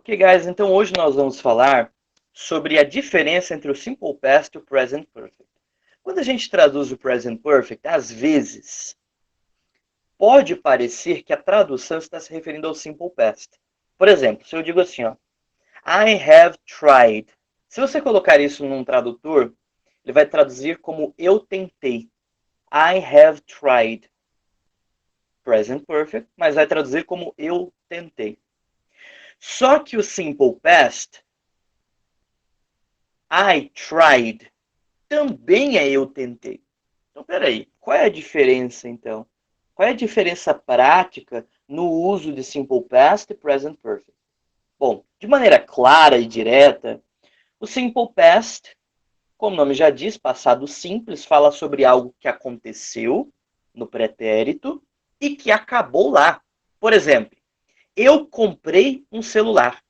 Ok, guys, então hoje nós vamos falar sobre a diferença entre o Simple Past e o Present Perfect. Quando a gente traduz o Present Perfect, às vezes, pode parecer que a tradução está se referindo ao Simple Past. Por exemplo, se eu digo assim, ó, I have tried. Se você colocar isso num tradutor, ele vai traduzir como eu tentei. I have tried. Present Perfect, mas vai traduzir como eu tentei. Só que o Simple Past, I tried, também é eu tentei. Então, peraí, qual é a diferença, então? Qual é a diferença prática no uso de Simple Past e Present Perfect? Bom, de maneira clara e direta, o Simple Past, como o nome já diz, passado simples, fala sobre algo que aconteceu no pretérito e que acabou lá. Por exemplo, eu comprei um celular.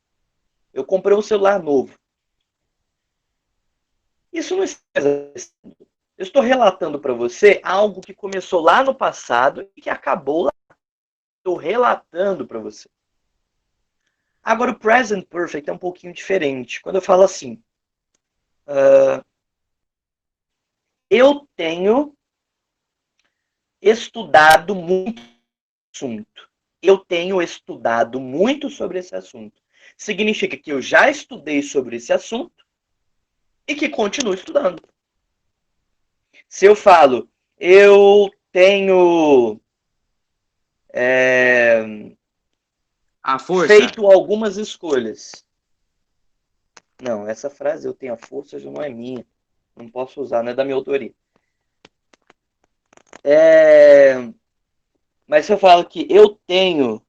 Eu comprei um celular novo. Isso não está. Eu estou relatando para você algo que começou lá no passado e que acabou lá. Estou relatando para você. Agora, o present perfect é um pouquinho diferente. Quando eu falo assim, eu tenho estudado muito assunto. Eu tenho estudado muito sobre esse assunto. Significa que eu já estudei sobre esse assunto e que continuo estudando. Se eu falo, eu tenho A força. feito algumas escolhas. Não, essa frase eu tenho a força já não é minha. Não posso usar, não é da minha autoria. Mas se eu falo que eu tenho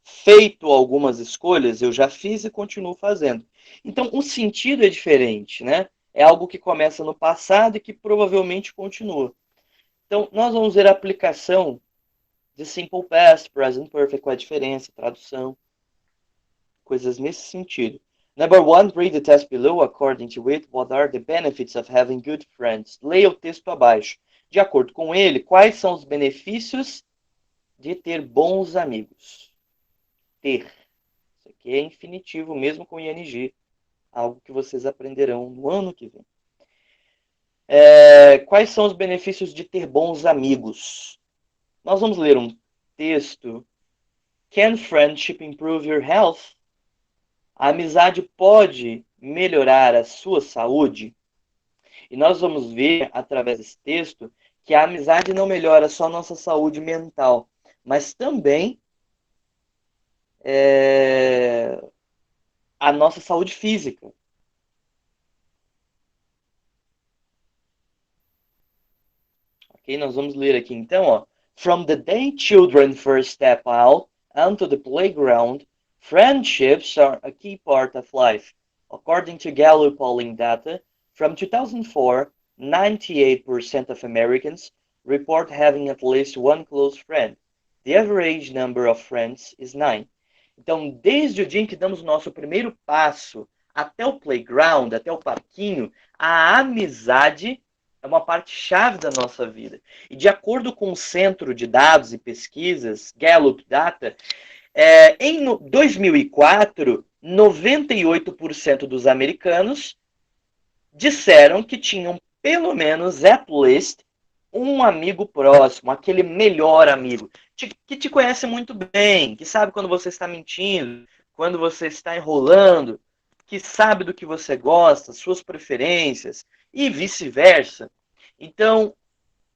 feito algumas escolhas, eu já fiz e continuo fazendo. Então, o sentido é diferente, né? É algo que começa no passado e que provavelmente continua. Então, nós vamos ver a aplicação de Simple Past, Present Perfect, qual é a diferença, tradução, coisas nesse sentido. Number one, read the test below. According to it, what are the benefits of having good friends? Leia o texto abaixo. De acordo com ele, quais são os benefícios de ter bons amigos? Ter. Isso aqui é infinitivo, mesmo com ING. Algo que vocês aprenderão no ano que vem. Quais são os benefícios de ter bons amigos? Nós vamos ler um texto. Can friendship improve your health? A amizade pode melhorar a sua saúde? E nós vamos ver, através desse texto, que a amizade não melhora só a nossa saúde mental, mas também a nossa saúde física. Ok? Nós vamos ler aqui então, ó. From the day children first step out onto the playground, friendships are a key part of life. According to Gallup polling data, from 2004, 98% of Americans report having at least one close friend. The average number of friends is 9. Então, desde o dia em que damos o nosso primeiro passo até o playground, até o parquinho, a amizade é uma parte chave da nossa vida. E de acordo com o Centro de Dados e Pesquisas, Gallup Data, em 2004, 98% dos americanos disseram que tinham pelo menos, at least, um amigo próximo, aquele melhor amigo, que te conhece muito bem, que sabe quando você está mentindo, quando você está enrolando, que sabe do que você gosta, suas preferências e vice-versa. Então,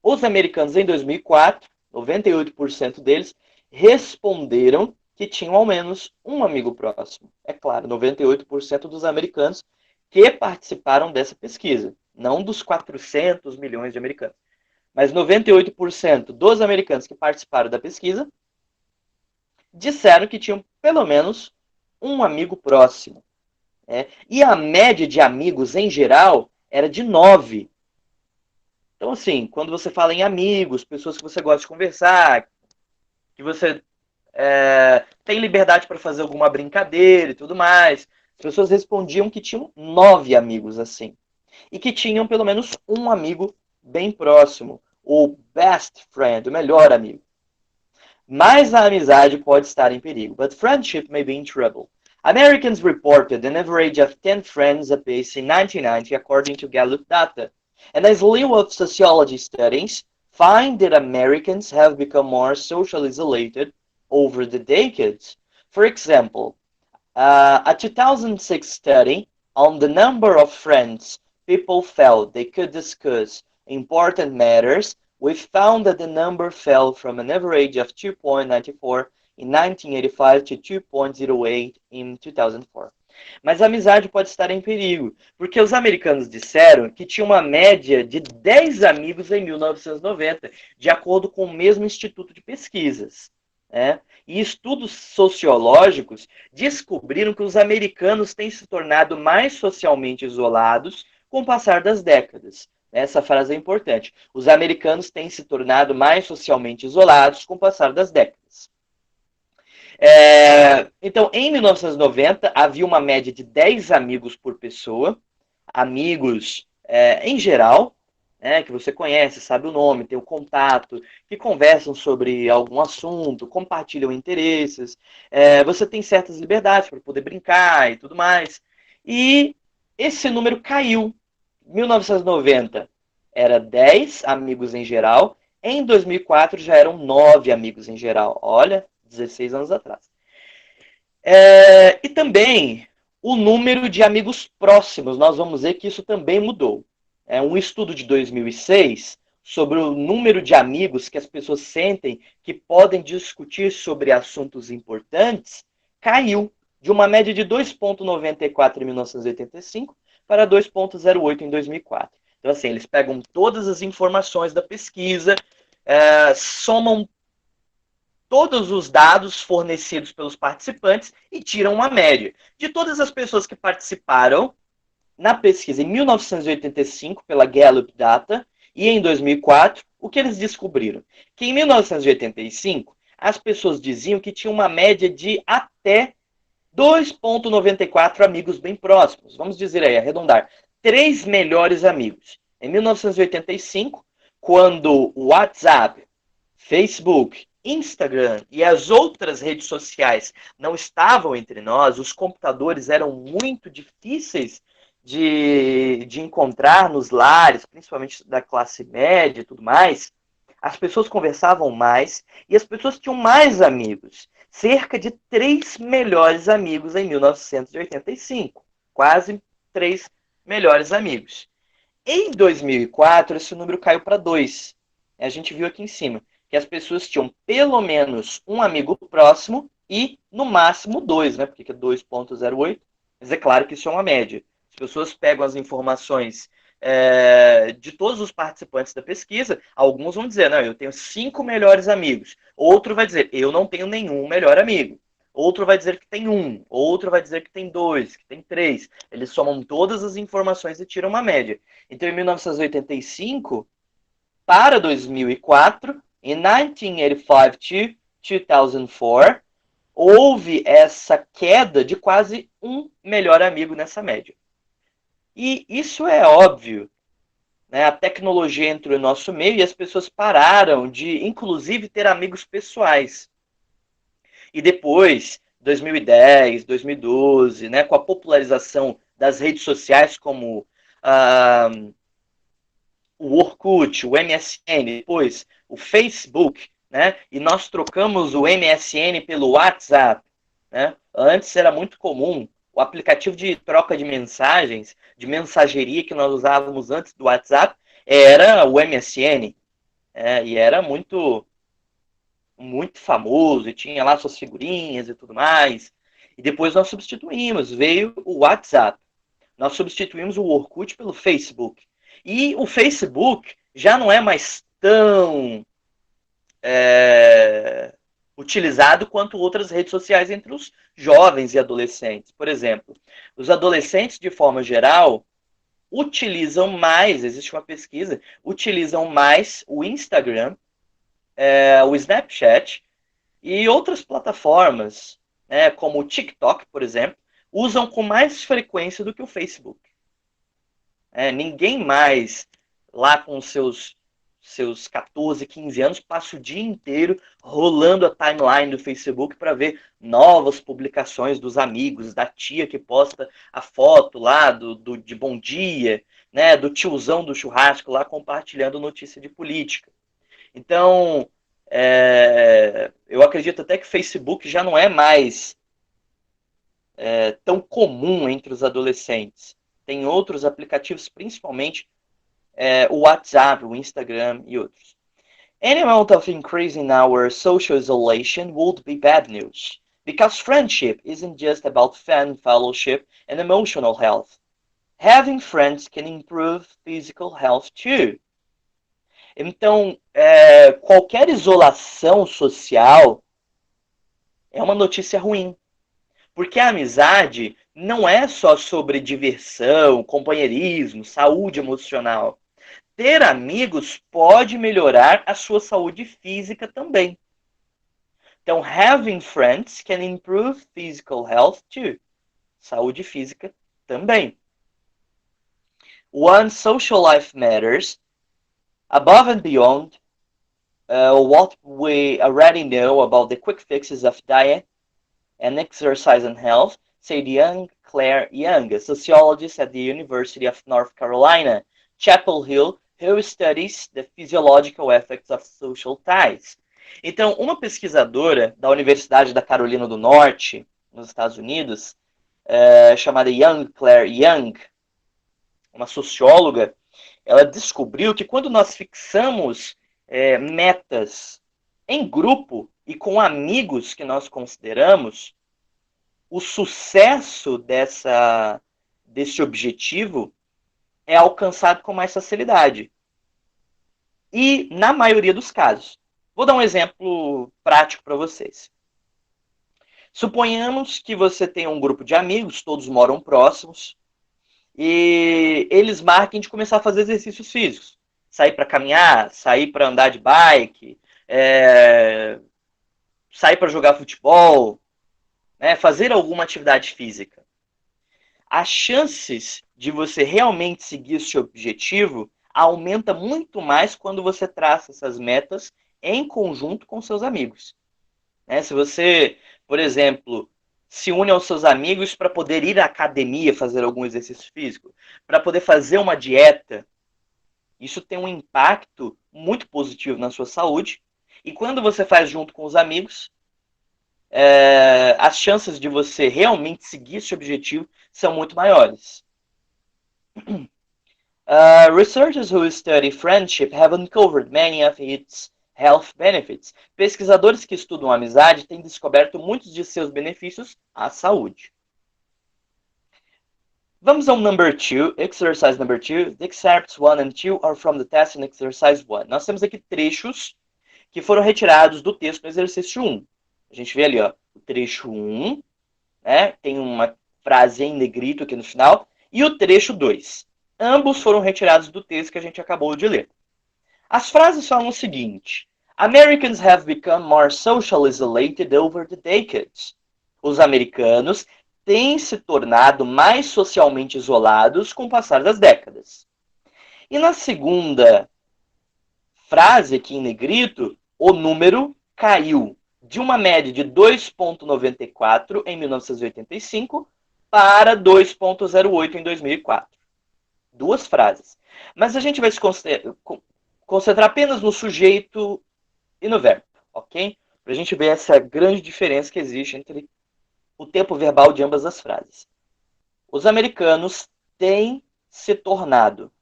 os americanos em 2004, 98% deles responderam que tinham ao menos um amigo próximo. É claro, 98% dos americanos que participaram dessa pesquisa, não dos 400 milhões de americanos. Mas 98% dos americanos que participaram da pesquisa disseram que tinham pelo menos um amigo próximo. E a média de amigos em geral era de 9. Então, assim, quando você fala em amigos, pessoas que você gosta de conversar, que você tem liberdade para fazer alguma brincadeira e tudo mais, as pessoas respondiam que tinham 9 amigos assim. E que tinham pelo menos um amigo bem próximo, o best friend, o melhor amigo. Mas a amizade pode estar em perigo. But friendship may be in trouble. Americans reported an average of 10 friends apiece in 1990, according to Gallup data. And a slew of sociology studies find that Americans have become more socially isolated over the decades. For example, a 2006 study on the number of friends people felt they could discuss important matters, we found that the number fell from an average of 2.94 em 1985 to 2.08 em 2004. Mas a amizade pode estar em perigo, porque os americanos disseram que tinha uma média de 10 amigos em 1990, de acordo com o mesmo instituto de pesquisas. Né? E estudos sociológicos descobriram que os americanos têm se tornado mais socialmente isolados com o passar das décadas. Essa frase é importante. Os americanos têm se tornado mais socialmente isolados com o passar das décadas. Então, em 1990, havia uma média de 10 amigos por pessoa, amigos em geral, que você conhece, sabe o nome, tem o contato, que conversam sobre algum assunto, compartilham interesses, você tem certas liberdades para poder brincar e tudo mais. E esse número caiu. Em 1990 era 10 amigos em geral, em 2004 já eram 9 amigos em geral. Olha, 16 anos atrás. E também o número de amigos próximos, nós vamos ver que isso também mudou. Um estudo de 2006 sobre o número de amigos que as pessoas sentem que podem discutir sobre assuntos importantes caiu de uma média de 2,94 em 1985 para 2,08 em 2004. Então, assim, eles pegam todas as informações da pesquisa, somam todos os dados fornecidos pelos participantes e tiram uma média. De todas as pessoas que participaram na pesquisa em 1985 pela Gallup Data e em 2004, o que eles descobriram? Que em 1985, as pessoas diziam que tinham uma média de até 2,94 amigos bem próximos. Vamos dizer aí, arredondar, 3 melhores amigos. Em 1985, quando o WhatsApp, Facebook, Instagram e as outras redes sociais não estavam entre nós, os computadores eram muito difíceis de encontrar nos lares, principalmente da classe média e tudo mais, as pessoas conversavam mais e as pessoas tinham mais amigos. Cerca de 3 melhores amigos em 1985. Quase 3 melhores amigos. Em 2004, esse número caiu para 2. A gente viu aqui em cima que as pessoas tinham pelo menos um amigo próximo e, no máximo, 2, né? Porque é 2,08. Mas é claro que isso é uma média. As pessoas pegam as informações de todos os participantes da pesquisa, alguns vão dizer, não, eu tenho 5 melhores amigos. Outro vai dizer, eu não tenho nenhum melhor amigo. Outro vai dizer que tem 1. Outro vai dizer que tem 2, que tem 3. Eles somam todas as informações e tiram uma média. Então, em 1985 para 2004, em 1985 to 2004, houve essa queda de quase um melhor amigo nessa média. E isso é óbvio. Né? A tecnologia entrou no nosso meio e as pessoas pararam de, inclusive, ter amigos pessoais. E depois, 2010, 2012, né, com a popularização das redes sociais como o Orkut, o MSN, depois o Facebook, né, e nós trocamos o MSN pelo WhatsApp. Né? Antes era muito comum o aplicativo de troca de mensagens, de mensageria que nós usávamos antes do WhatsApp, era o MSN. E era muito famoso, e tinha lá suas figurinhas e tudo mais. E depois nós substituímos, veio o WhatsApp. Nós substituímos o Orkut pelo Facebook. E o Facebook já não é mais tão utilizado quanto outras redes sociais entre os jovens e adolescentes. Por exemplo, os adolescentes, de forma geral, utilizam mais, existe uma pesquisa, utilizam mais o Instagram, o Snapchat e outras plataformas, como o TikTok, por exemplo, usam com mais frequência do que o Facebook. Ninguém mais, lá com seus seus 14, 15 anos, passa o dia inteiro rolando a timeline do Facebook para ver novas publicações dos amigos, da tia que posta a foto lá de bom dia, né, do tiozão do churrasco lá compartilhando notícia de política. Então, eu acredito até que o Facebook já não é mais tão comum entre os adolescentes. Tem outros aplicativos, principalmente o WhatsApp, o Instagram e outros. Any amount of increase in our social isolation would be bad news, because friendship isn't just about fun, fellowship, and emotional health. Having friends can improve physical health too. Então, qualquer isolação social é uma notícia ruim, porque a amizade não é só sobre diversão, companheirismo, saúde emocional. Ter amigos pode melhorar a sua saúde física também. Então, having friends can improve physical health too. Saúde física também. One, social life matters above and beyond what we already know about the quick fixes of diet and exercise and health, said young Claire Young, a sociologist at the University of North Carolina, Chapel Hill, who studies the physiological effects of social ties. Então, uma pesquisadora da Universidade da Carolina do Norte, nos Estados Unidos, chamada Young Claire Young, uma socióloga, ela descobriu que quando nós fixamos metas em grupo e com amigos que nós consideramos, o sucesso desse objetivo é alcançado com mais facilidade. E na maioria dos casos. Vou dar um exemplo prático para vocês. Suponhamos que você tem um grupo de amigos, todos moram próximos, e eles marquem de começar a fazer exercícios físicos. Sair para caminhar, sair para andar de bike, sair para jogar futebol, né, fazer alguma atividade física. As chances de você realmente seguir esse objetivo aumenta muito mais quando você traça essas metas em conjunto com seus amigos. Se você, por exemplo, se une aos seus amigos para poder ir à academia fazer algum exercício físico, para poder fazer uma dieta, isso tem um impacto muito positivo na sua saúde. E quando você faz junto com os amigos, as chances de você realmente seguir esse objetivo são muito maiores. Researchers who study friendship have uncovered many of its health benefits. Pesquisadores que estudam a amizade têm descoberto muitos de seus benefícios à saúde. Vamos ao number 2, exercise number 2. The excerpts 1 and 2 are from the test in exercise 1. Nós temos aqui trechos que foram retirados do texto do exercício 1. A gente vê ali, ó, o trecho 1, né? Tem uma frase em negrito aqui no final, e o trecho 2. Ambos foram retirados do texto que a gente acabou de ler. As frases falam o seguinte: Americans have become more socially isolated over the decades. Os americanos têm se tornado mais socialmente isolados com o passar das décadas. E na segunda frase aqui em negrito, o número caiu de uma média de 2,94 em 1985 para 2,08 em 2004. Duas frases. Mas a gente vai se concentrar apenas no sujeito e no verbo, ok? Para a gente ver essa grande diferença que existe entre o tempo verbal de ambas as frases. Os americanos têm se tornado.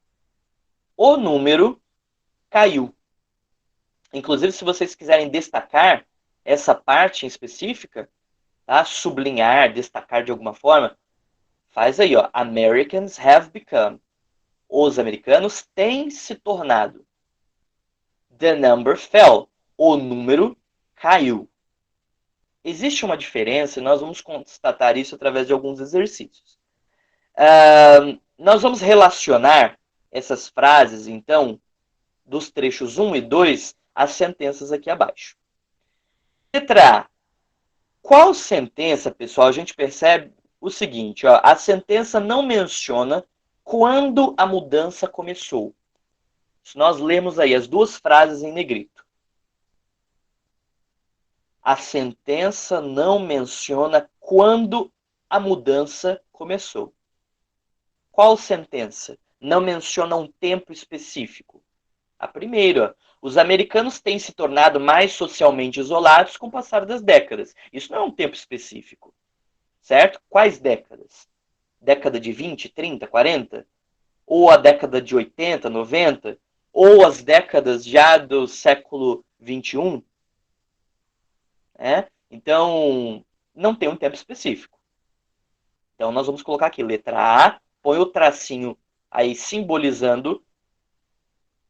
O número caiu. Inclusive, se vocês quiserem destacar essa parte em específica, tá? Sublinhar, destacar de alguma forma, faz aí, ó. Americans have become. Os americanos têm se tornado. The number fell. O número caiu. Existe uma diferença e nós vamos constatar isso através de alguns exercícios. Nós vamos relacionar essas frases, então, dos trechos 1 e 2, às sentenças aqui abaixo. Letra A. Qual sentença, pessoal, a gente percebe o seguinte, ó, a sentença não menciona quando a mudança começou. Se nós lermos aí as duas frases em negrito. A sentença não menciona quando a mudança começou. Qual sentença? Não menciona um tempo específico. A primeira, os americanos têm se tornado mais socialmente isolados com o passar das décadas. Isso não é um tempo específico, certo? Quais décadas? Década de 20, 30, 40? Ou a década de 80, 90? Ou as décadas já do século 21? Então, não tem um tempo específico. Então, nós vamos colocar aqui, letra A, põe o tracinho aí simbolizando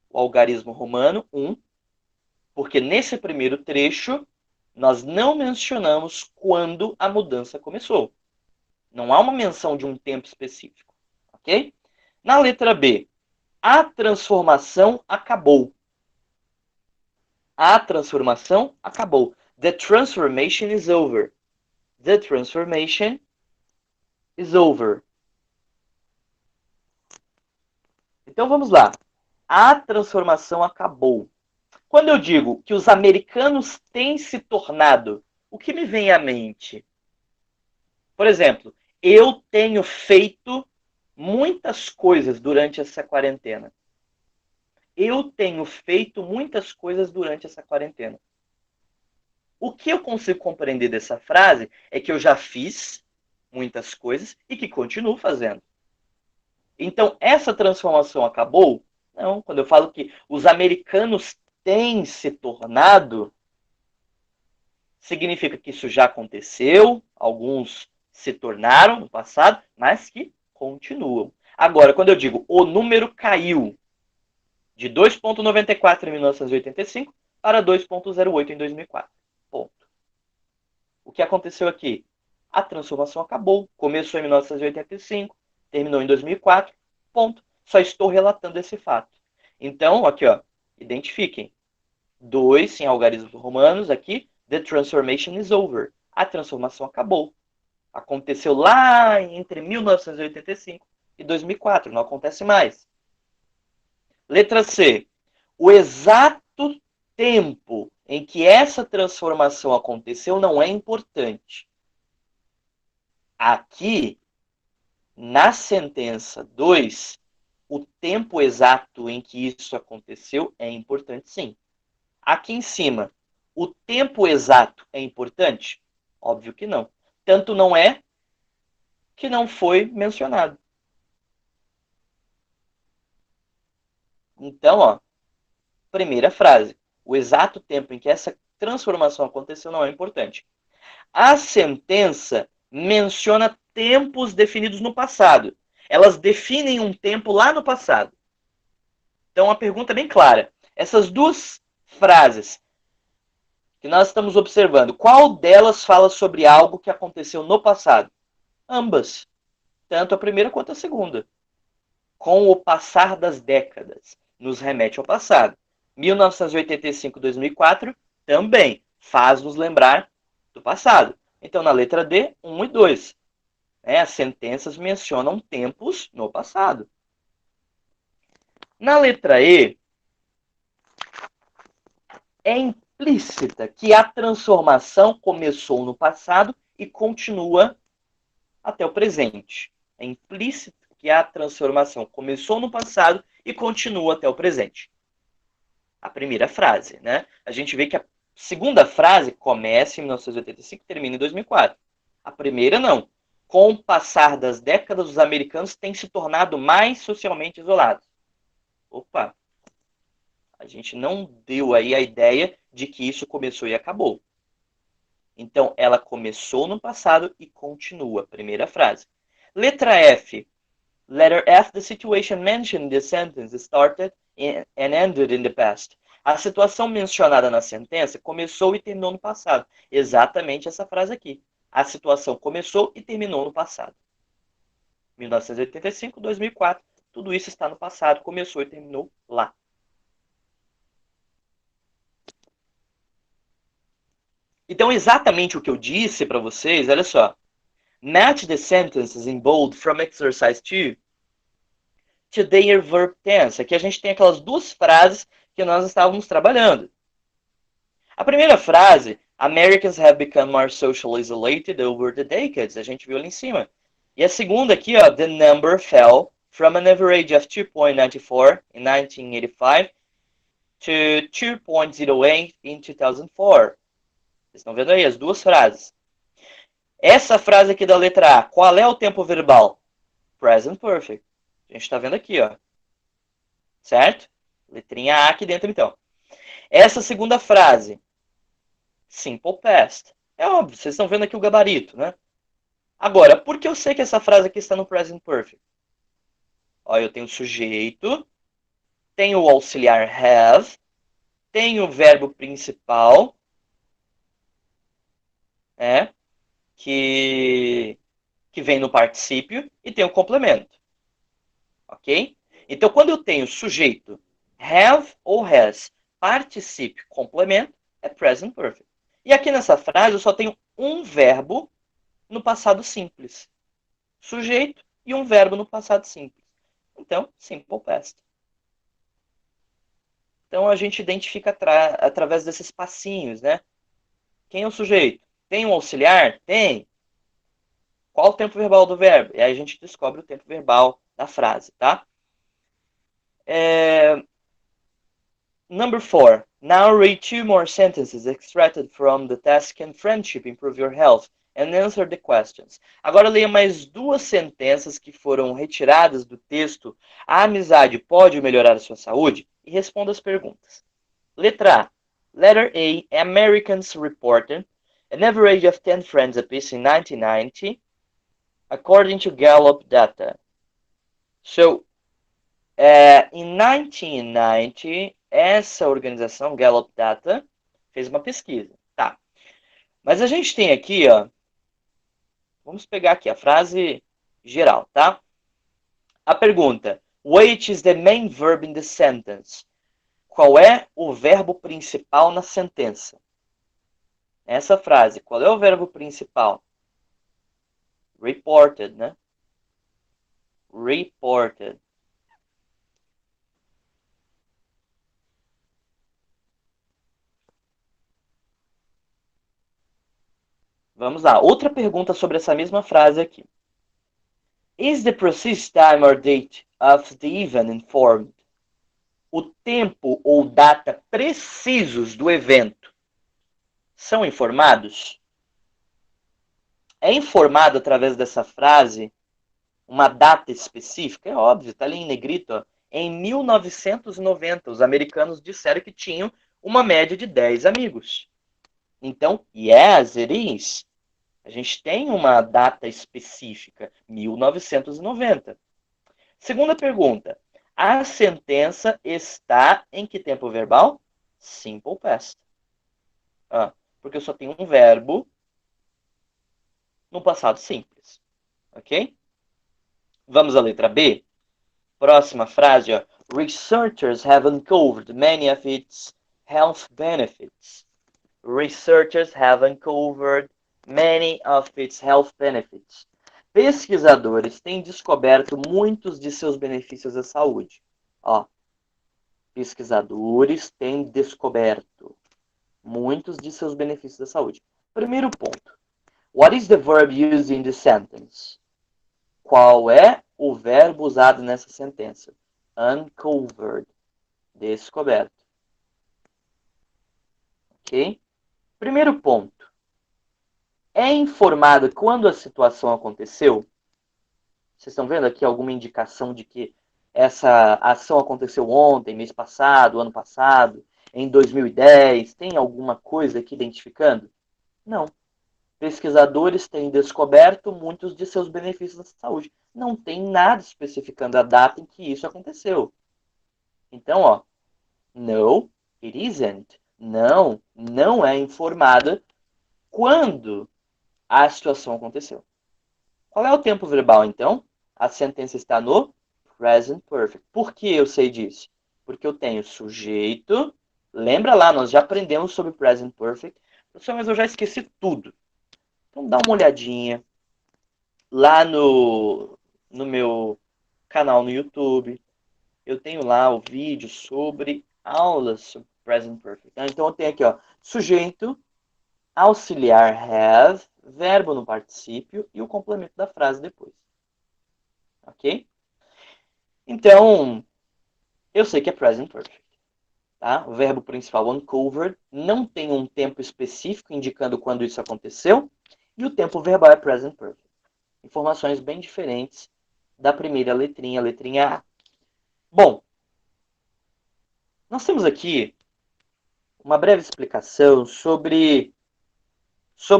o algarismo romano 1, porque nesse primeiro trecho nós não mencionamos quando a mudança começou. Não há uma menção de um tempo específico, ok? Na letra B, a transformação acabou. A transformação acabou. The transformation is over. The transformation is over. Então vamos lá. A transformação acabou. Quando eu digo que os americanos têm se tornado, o que me vem à mente? Por exemplo, eu tenho feito muitas coisas durante essa quarentena. Eu tenho feito muitas coisas durante essa quarentena. O que eu consigo compreender dessa frase é que eu já fiz muitas coisas e que continuo fazendo. Então, essa transformação acabou? Não. Quando eu falo que os americanos têm se tornado, significa que isso já aconteceu, alguns se tornaram no passado, mas que continuam. Agora, quando eu digo o número caiu de 2,94 em 1985 para 2,08 em 2004. Ponto. O que aconteceu aqui? A transformação acabou. Começou em 1985, terminou em 2004. Ponto. Só estou relatando esse fato. Então, aqui, ó, identifiquem. 2 em algarismos romanos, aqui, the transformation is over. A transformação acabou. Aconteceu lá entre 1985 e 2004. Não acontece mais. Letra C. O exato tempo em que essa transformação aconteceu não é importante. Aqui, na sentença 2, o tempo exato em que isso aconteceu é importante, sim. Aqui em cima, o tempo exato é importante? Óbvio que não. Tanto não é que não foi mencionado. Então, ó, primeira frase. O exato tempo em que essa transformação aconteceu não é importante. A sentença menciona tempos definidos no passado. Elas definem um tempo lá no passado. Então, a pergunta é bem clara. Essas duas frases que nós estamos observando, qual delas fala sobre algo que aconteceu no passado? Ambas. Tanto a primeira quanto a segunda. Com o passar das décadas, nos remete ao passado. 1985, 2004 também faz nos lembrar do passado. Então, na letra D, 1 e 2. As sentenças mencionam tempos no passado. Na letra E, é implícita que a transformação começou no passado e continua até o presente. É implícito que a transformação começou no passado e continua até o presente. A primeira frase, né? A gente vê que a segunda frase começa em 1985 e termina em 2004. A primeira não. Com o passar das décadas, os americanos têm se tornado mais socialmente isolados. Opa! A gente não deu aí a ideia de que isso começou e acabou. Então, ela começou no passado e continua. Primeira frase. Letra F. Letter F, the situation mentioned in the sentence started and ended in the past. A situação mencionada na sentença começou e terminou no passado. Exatamente essa frase aqui. A situação começou e terminou no passado. 1985, 2004, tudo isso está no passado, começou e terminou lá. Então, exatamente o que eu disse para vocês, olha só. Match the sentences in bold from exercise 2 to their verb tense. Aqui a gente tem aquelas duas frases que nós estávamos trabalhando. A primeira frase, Americans have become more socially isolated over the decades. A gente viu ali em cima. E a segunda aqui, ó, the number fell from an average of 2.94 in 1985 to 2.08 in 2004. Vocês estão vendo aí as duas frases. Essa frase aqui da letra A, qual é o tempo verbal? Present perfect. A gente está vendo aqui, ó. Certo? Letrinha A aqui dentro, então. Essa segunda frase, simple past. É óbvio, vocês estão vendo aqui o gabarito, né? Agora, por que eu sei que essa frase aqui está no present perfect? Ó, eu tenho o sujeito, tenho o auxiliar have, tenho o verbo principal, né? Que vem no particípio, e tem o complemento. Ok? Então, quando eu tenho sujeito, have ou has, particípio, complemento, é present perfect. E aqui nessa frase eu só tenho um verbo no passado simples. Sujeito e um verbo no passado simples. Então, simple past. Então, a gente identifica através desses passinhos, né? Quem é o sujeito? Tem um auxiliar? Tem. Qual o tempo verbal do verbo? E aí a gente descobre o tempo verbal da frase, tá? Number 4. Now read 2 more sentences extracted from the task Can Friendship Improve Your Health? And answer the questions. Agora leia mais 2 sentenças que foram retiradas do texto A amizade pode melhorar a sua saúde? E responda as perguntas. Letra A. Letter A. Americans reported an average of 10 friends apiece in 1990, according to Gallup data. So, in 1990, essa organização, Gallup Data, fez uma pesquisa. Tá. Mas a gente tem aqui, ó, vamos pegar aqui a frase geral, tá? A pergunta, which is the main verb in the sentence? Qual é o verbo principal na sentença? Essa frase, qual é o verbo principal? Reported, né? Reported. Vamos lá, outra pergunta sobre essa mesma frase aqui. Is the precise time or date of the event informed? O tempo ou data precisos do evento são informados? É informado através dessa frase uma data específica? É óbvio, está ali em negrito. Ó. Em 1990, os americanos disseram que tinham uma média de 10 amigos. Então, yes, it is. A gente tem uma data específica, 1990. Segunda pergunta. A sentença está em que tempo verbal? Simple past. Porque eu só tenho um verbo no passado simples. Ok? Vamos à letra B. Próxima frase. Ó. Researchers have uncovered many of its health benefits. Researchers have uncovered many of its health benefits. Pesquisadores têm descoberto muitos de seus benefícios à saúde. Ó, pesquisadores têm descoberto muitos de seus benefícios à saúde. Primeiro ponto. What is the verb used in the sentence? Qual é o verbo usado nessa sentença? Uncovered. Descoberto. Ok? Primeiro ponto. É informado quando a situação aconteceu? Vocês estão vendo aqui alguma indicação de que essa ação aconteceu ontem, mês passado, ano passado, em 2010? Tem alguma coisa aqui identificando? Não. Pesquisadores têm descoberto muitos de seus benefícios da saúde. Não tem nada especificando a data em que isso aconteceu. Então, ó, no, it isn't. Não, não é informada quando a situação aconteceu. Qual é o tempo verbal, então? A sentença está no present perfect. Por que eu sei disso? Porque eu tenho sujeito. Lembra lá, nós já aprendemos sobre present perfect. Professor, mas eu já esqueci tudo. Então dá uma olhadinha lá no meu canal no YouTube. Eu tenho lá o vídeo sobre aulas sobre present perfect. Então eu tenho aqui, ó, sujeito, auxiliar have, verbo no particípio e o complemento da frase depois. Ok? Então, eu sei que é present perfect. Tá? O verbo principal uncovered não tem um tempo específico indicando quando isso aconteceu. E o tempo verbal é present perfect. Informações bem diferentes da primeira letrinha, a letrinha A. Bom, nós temos aqui uma breve explicação sobre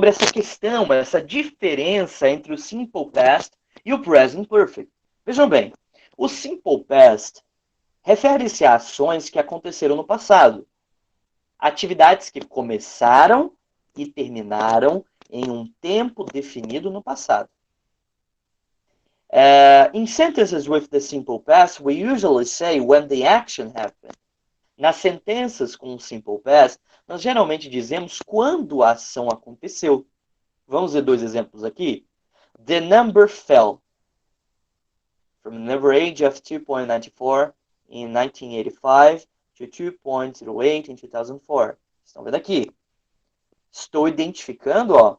essa questão, essa diferença entre o simple past e o present perfect. Vejam bem, o simple past refere-se a ações que aconteceram no passado, atividades que começaram e terminaram em um tempo definido no passado. In sentences with the simple past, we usually say when the action happened. Nas sentenças com o simple past, nós geralmente dizemos quando a ação aconteceu. Vamos ver dois exemplos aqui. The number fell from an average of 2.94 in 1985 to 2.08 in 2004. Estão vendo aqui? Estou identificando, ó,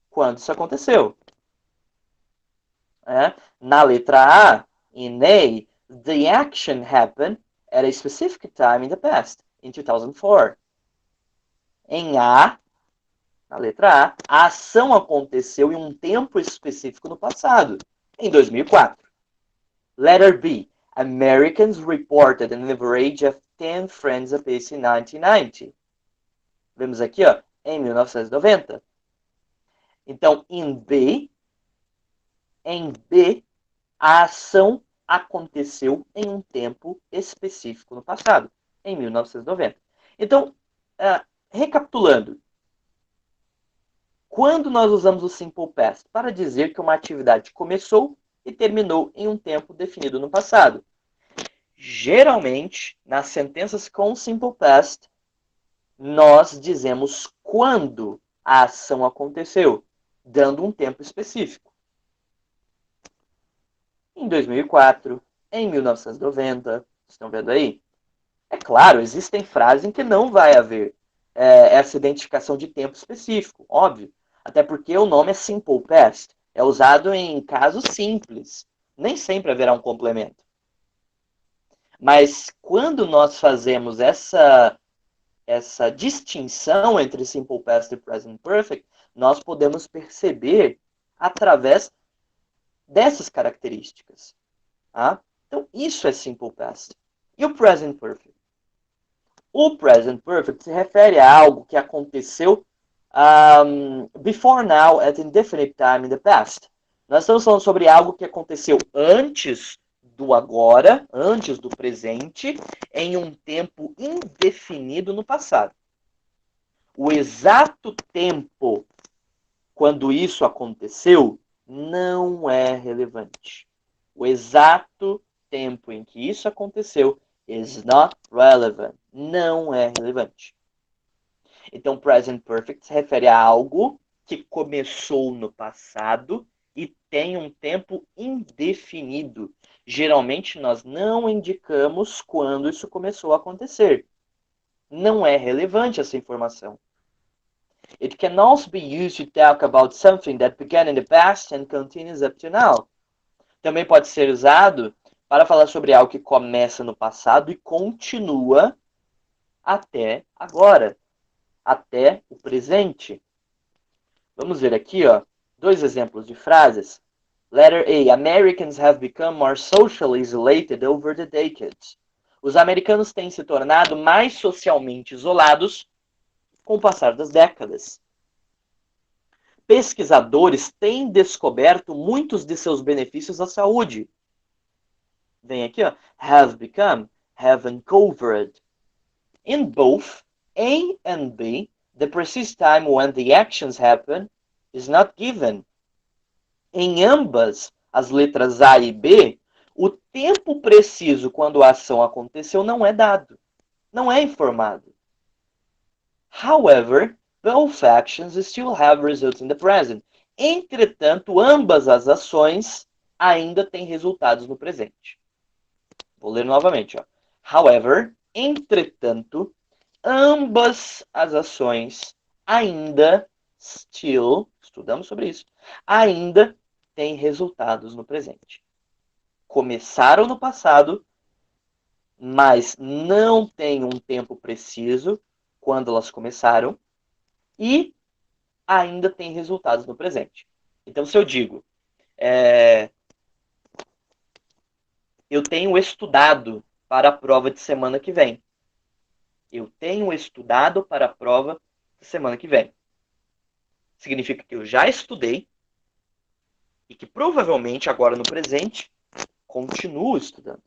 quando isso aconteceu. Na letra A, in A, the action happened at a specific time in the past, in 2004. Em A, na letra A ação aconteceu em um tempo específico no passado, em 2004. Letter B, Americans reported an average of 10 friends apiece in 1990. Vemos aqui, ó, em 1990. Então, em B, a ação aconteceu em um tempo específico no passado, em 1990. Então, recapitulando, quando nós usamos o simple past para dizer que uma atividade começou e terminou em um tempo definido no passado? Geralmente, nas sentenças com simple past, nós dizemos quando a ação aconteceu, dando um tempo específico. Em 2004, em 1990, estão vendo aí? É claro, existem frases em que não vai haver essa identificação de tempo específico, óbvio. Até porque o nome é simple past, é usado em casos simples. Nem sempre haverá um complemento. Mas quando nós fazemos essa distinção entre simple past e present perfect, nós podemos perceber através dessas características. Tá? Então, isso é simple past. E o present perfect? O present perfect se refere a algo que aconteceu before now at indefinite time in the past. Nós estamos falando sobre algo que aconteceu antes do agora, antes do presente, em um tempo indefinido no passado. O exato tempo quando isso aconteceu não é relevante. O exato tempo em que isso aconteceu is not relevant. Não é relevante. Então, present perfect se refere a algo que começou no passado e tem um tempo indefinido. Geralmente, nós não indicamos quando isso começou a acontecer. Não é relevante essa informação. It can also be used to talk about something that began in the past and continues up to now. Também pode ser usado para falar sobre algo que começa no passado e continua até agora, até o presente. Vamos ver aqui, ó, dois exemplos de frases. Letter A. Americans have become more socially isolated over the decades. Os americanos têm se tornado mais socialmente isolados com o passar das décadas. Pesquisadores têm descoberto muitos de seus benefícios à saúde. Vem aqui, ó. Have become, have uncovered. In both A and B, the precise time when the actions happen is not given. Em ambas as letras A e B, o tempo preciso quando a ação aconteceu não é dado, não é informado. However, both actions still have results in the present. Entretanto, ambas as ações ainda tem resultados no presente. Vou ler novamente. Ó. However, entretanto, ambas as ações ainda, still, estudamos sobre isso, ainda têm resultados no presente. Começaram no passado, mas não tem um tempo preciso quando elas começaram e ainda tem resultados no presente. Então, se eu digo, eu tenho estudado para a prova de semana que vem. Eu tenho estudado para a prova de semana que vem. Significa que eu já estudei e que provavelmente agora no presente continuo estudando.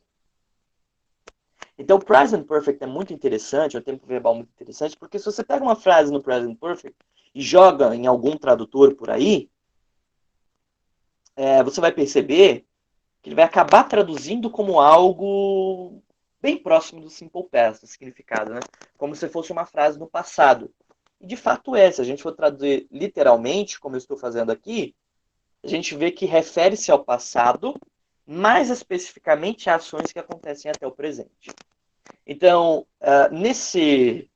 Então, o present perfect é muito interessante, é um tempo verbal muito interessante, porque se você pega uma frase no present perfect e joga em algum tradutor por aí, você vai perceber que ele vai acabar traduzindo como algo bem próximo do simple past, do significado, né? Como se fosse uma frase no passado. E de fato é, se a gente for traduzir literalmente, como eu estou fazendo aqui, a gente vê que refere-se ao passado, mais especificamente a ações que acontecem até o presente. Então, nesse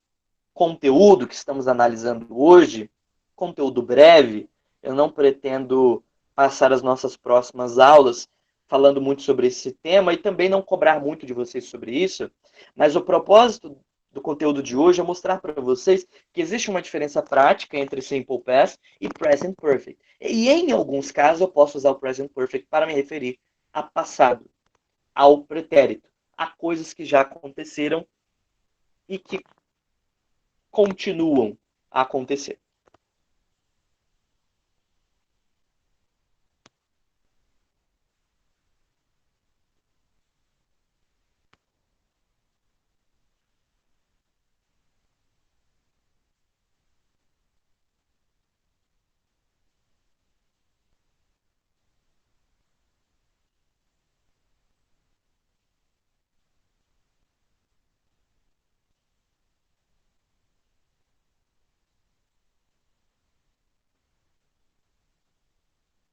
conteúdo que estamos analisando hoje, conteúdo breve, eu não pretendo passar as nossas próximas aulas falando muito sobre esse tema e também não cobrar muito de vocês sobre isso, mas o propósito do conteúdo de hoje é mostrar para vocês que existe uma diferença prática entre Simple Past e Present Perfect. E em alguns casos eu posso usar o Present Perfect para me referir a passado, ao pretérito, a coisas que já aconteceram e que continuam a acontecer.